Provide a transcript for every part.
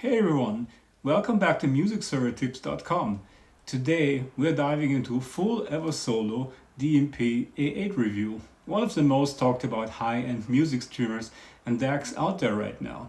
Hey everyone, welcome back to MusicServerTips.com. Today we're diving into a full Eversolo DMP-A8 review, one of the most talked about high-end music streamers and DACs out there right now.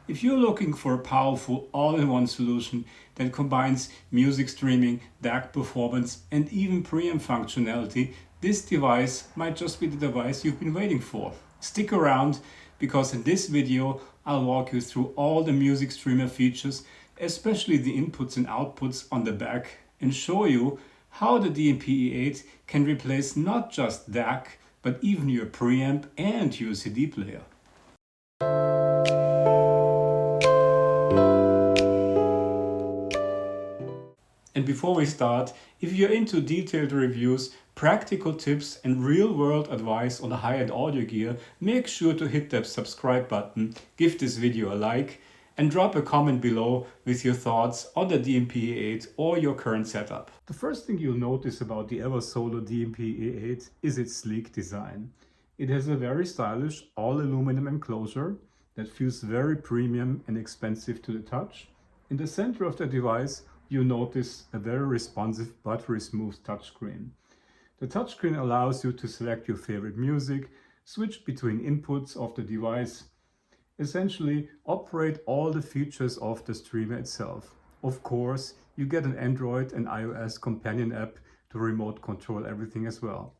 If you're looking for a powerful all-in-one solution that combines music streaming, DAC performance and even preamp functionality, this device might just be the device you've been waiting for. Stick around because in this video I'll walk you through all the music streamer features, especially the inputs and outputs on the back, and show you how the DMP-A8 can replace not just DAC but even your preamp and your CD player. And before we start, if you're into detailed reviews, practical tips and real-world advice on the high-end audio gear, make sure to hit that subscribe button, give this video a like, and drop a comment below with your thoughts on the DMP-A8 or your current setup. The first thing you'll notice about the Eversolo DMP-A8 is its sleek design. It has a very stylish all-aluminum enclosure that feels very premium and expensive to the touch. In the center of the device, you notice a very responsive, buttery smooth touchscreen. The touchscreen allows you to select your favorite music, switch between inputs of the device, essentially operate all the features of the streamer itself. Of course, you get an Android and iOS companion app to remote control everything as well.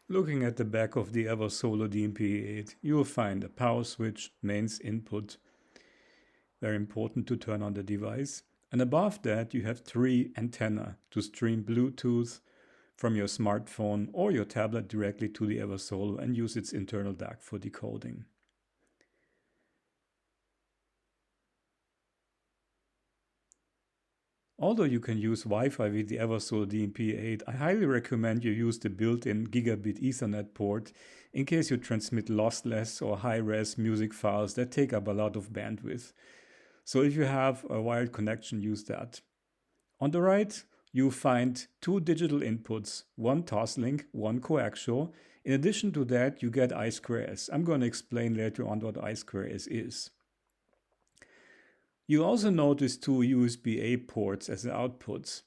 Looking at the back of the Eversolo DMP-A8, you will find a power switch, mains input, very important to turn on the device. And above that, you have 3 antennas to stream Bluetooth from your smartphone or your tablet directly to the Eversolo and use its internal DAC for decoding. Although you can use Wi-Fi with the Eversolo DMP-A8, I highly recommend you use the built-in gigabit Ethernet port in case you transmit lossless or high-res music files that take up a lot of bandwidth. So if you have a wired connection, use that. On the right, you find 2 digital inputs, one toslink, one coaxial. In addition to that, you get I2S. I'm going to explain later on what I2S is. You also notice 2 USB-A ports as outputs.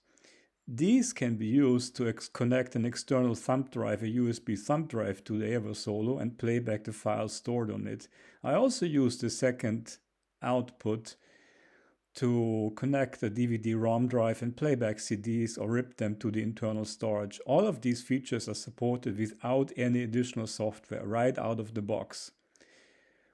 These can be used to connect an external thumb drive, a USB thumb drive, to the Eversolo and play back the files stored on it. I also use the second output to connect a DVD-ROM drive and play back CDs or rip them to the internal storage. All of these features are supported without any additional software, right out of the box.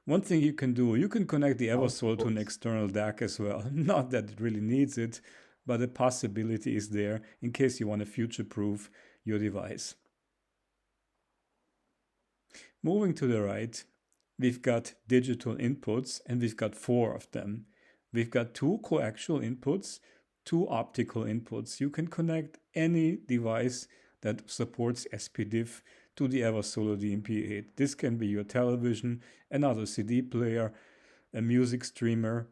One thing you can do, you can connect the Eversolo to an external DAC as well. Not that it really needs it, but the possibility is there in case you want to future-proof your device. Moving to the right, we've got digital inputs and we've got 4 of them. We've got 2 coaxial inputs, 2 optical inputs. You can connect any device that supports SPDIF to the Eversolo DMP-A8. This can be your television, another CD player, a music streamer,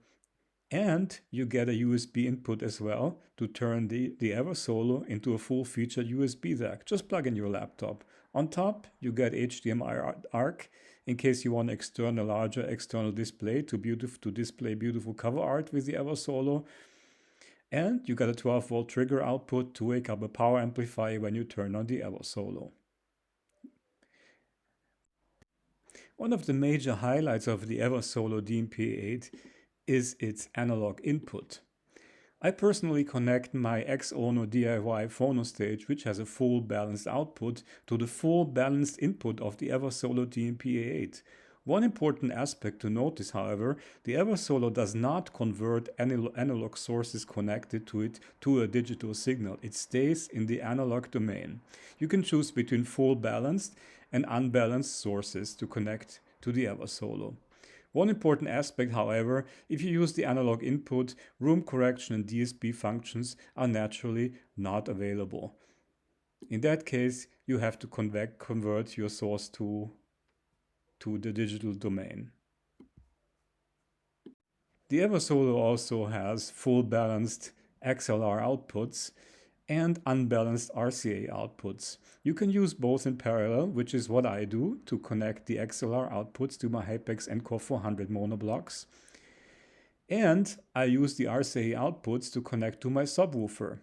and you get a USB input as well to turn the Eversolo into a full-featured USB DAC. Just plug in your laptop. On top, you get HDMI ARC in case you want a larger external display to display beautiful cover art with the Eversolo. And you got a 12-volt trigger output to wake up a power amplifier when you turn on the Eversolo. One of the major highlights of the Eversolo DMP-A8 is its analog input. I personally connect my XONO DIY Phono stage, which has a full balanced output, to the full balanced input of the Eversolo DMP-A8. One important aspect to notice, however, the Eversolo does not convert analog sources connected to it to a digital signal. It stays in the analog domain. You can choose between full balanced and unbalanced sources to connect to the Eversolo. One important aspect, however, if you use the analog input, room correction and DSP functions are naturally not available. In that case, you have to convert your source to the digital domain. The Eversolo also has full balanced XLR outputs and unbalanced RCA outputs. You can use both in parallel, which is what I do to connect the XLR outputs to my Hypex Ncore 400 monoblocks. And I use the RCA outputs to connect to my subwoofer.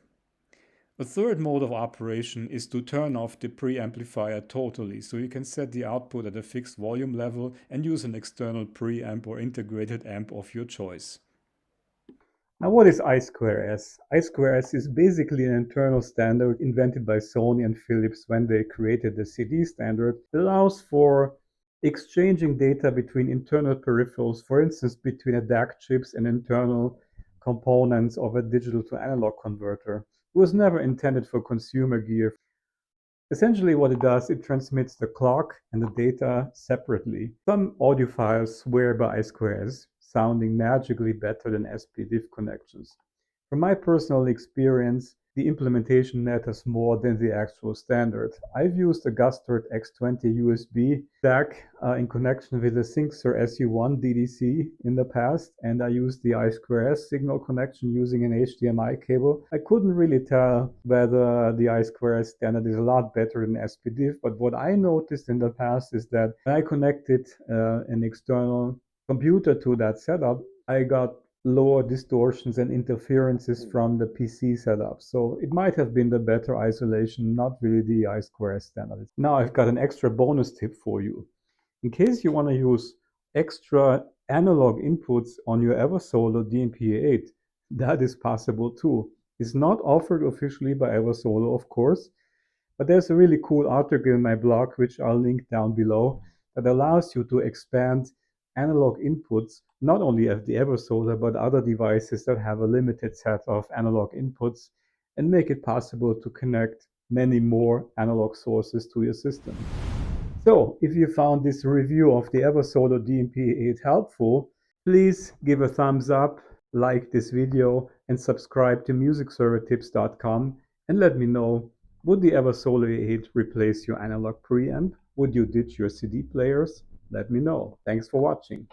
A third mode of operation is to turn off the preamplifier totally, so you can set the output at a fixed volume level and use an external preamp or integrated amp of your choice. Now, what is I2S? I2S is basically an internal standard invented by Sony and Philips when they created the CD standard. It allows for exchanging data between internal peripherals, for instance, between a DAC chips and internal components of a digital to analog converter. It was never intended for consumer gear. Essentially what it does, it transmits the clock and the data separately. Some audiophiles swear by I2S, sounding magically better than SPDIF connections. From my personal experience, the implementation matters more than the actual standard. I've used a Gustard X20 USB DAC in connection with a Synxer SU1 DDC in the past, and I used the I2S signal connection using an HDMI cable. I couldn't really tell whether the I2S standard is a lot better than SPDIF, but what I noticed in the past is that when I connected an external computer to that setup, I got lower distortions and interferences from the PC setup. So it might have been the better isolation, not really the I2S standard. Now I've got an extra bonus tip for you. In case you want to use extra analog inputs on your Eversolo DMP-A8, that is possible too. It's not offered officially by Eversolo, of course, but there's a really cool article in my blog, which I'll link down below, that allows you to expand analog inputs, not only at the Eversolar, but other devices that have a limited set of analog inputs, and make it possible to connect many more analog sources to your system. So, if you found this review of the Eversolo DMP-A8 helpful, please give a thumbs up, like this video, and subscribe to musicservertips.com, and let me know, would the Eversolo A8 replace your analog preamp? Would you ditch your CD players? Let me know. Thanks for watching.